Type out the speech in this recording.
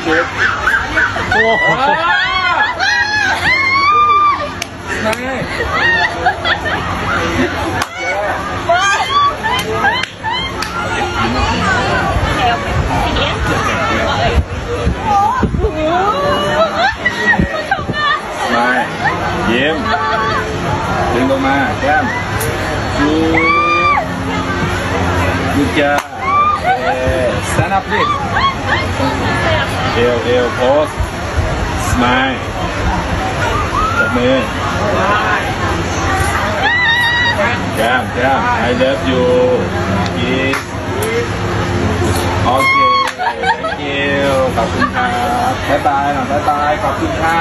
คิดโอ้โหไม่ยิ้มดึงลงมาแก้มชูยุจาstand up please เอวโพสสมายจับมือแก้ม I love you kiss โอเค thank you ขอบคุณครับบ๊ายบายขอบคุณค่ะ